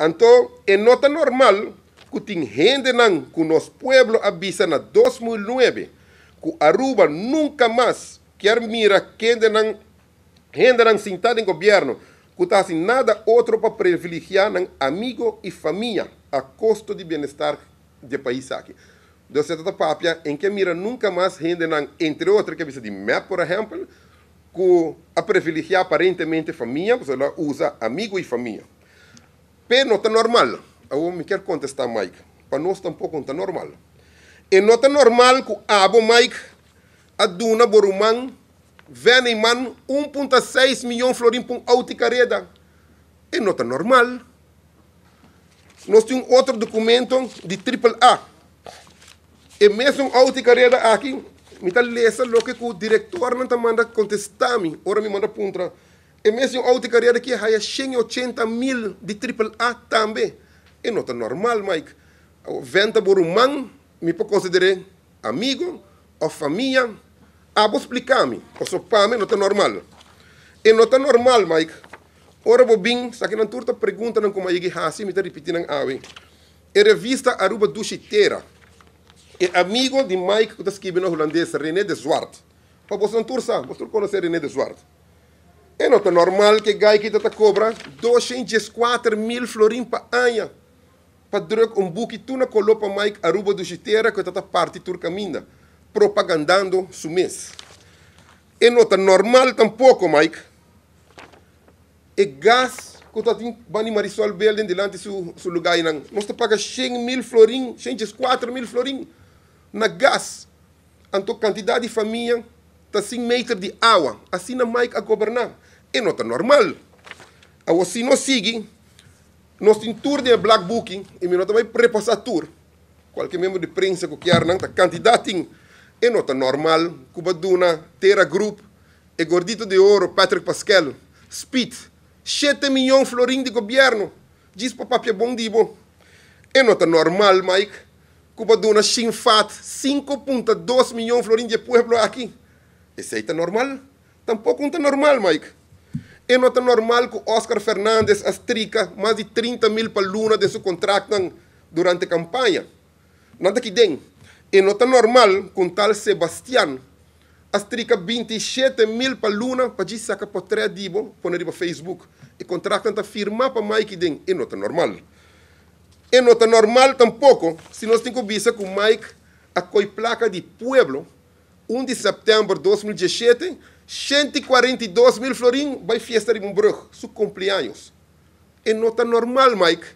Então, é nota normal que tem gente que nosso pueblo avisa na 2009 que Aruba nunca mais quer mirar gente sentada em governo que está sem nada outro para privilegiar amigo e família a custo de bem-estar do país aqui. Então, você está papia em que mira nunca mais gente entre outras que avisa de MEP, por exemplo, que a privilegiar aparentemente família, porque ela usa amigo e família. Mas não está normal. Eu me quero contestar, Mike. Para nós tampouco não está normal. E não está normal que abo, Mike, a duna boruman, vem man 1,6 milhão de florins para um auticareda. E não está normal. Nós temos outro documento de AAA. E mesmo auticareda aqui, me está lendo o que o diretor não está mandando contestar-me. Ora me manda puntra. E mesmo auticareda aqui, há 180 mil de AAA também. E não está normal, Mike. Venta por um man, me pode considerar amigo ou família. Vou explicar-me. O seu pai não está normal. E não está normal, Mike. Ora, vou bem, se aqui na turta pergunta como é que é assim, me está repetindo awe. E revista Aruba Duchiteira. E amigo de Mike, que está escrevendo holandês, René de Zwart. Para você não tursa, você conhece René de Zwart. E não está normal que gai que está cobra 204 mil florins para ano. Para drogar buque tu na colopa Mike Aruba Duchiteira, que está parte turcaminda, propagandando su mês. E não está normal tampouco, Mike. E gás que está em Bani Marisol Belden delante do seu lugar, nós está paga 100 mil florins, 104 mil florins na gás. Então, quantidade de família está 100 metros de água. Assim na Mike a governar. E não está normal. Assim não sigue. Nós temos tour de Black Booking e nós também prepassar tour. Qualquer membro de prensa que quer, a quantidade tem. E não está normal. Cuba Duna, Terra Group, e Gordito de Ouro, Patrick Pascal, Speed, 7 milhões de florins de governo. Diz para papia bom dibo. E não está normal, Mike. Cuba Duna, Shinfat, 5,2 milhões de florins de pueblo aqui. Isso aí está normal? Tampouco não está normal, Mike. E não está normal que Oscar Fernandes astrica mais de 30 mil para luna de seu contrato durante a campanha. Nada que tem. E não está normal com tal Sebastián astrica 27 mil para luna para dizer saca para 3 dibo, pôr no Facebook. E contrato está firmado para mais que tem. E não está normal. E não está normal tampouco se nós temos que ver que o Mike acolhe placa de pueblo 1 de setembro de 2017, 142 mil florins vai festa de Mumbrug, seu cumpleaños. E não está normal, Mike,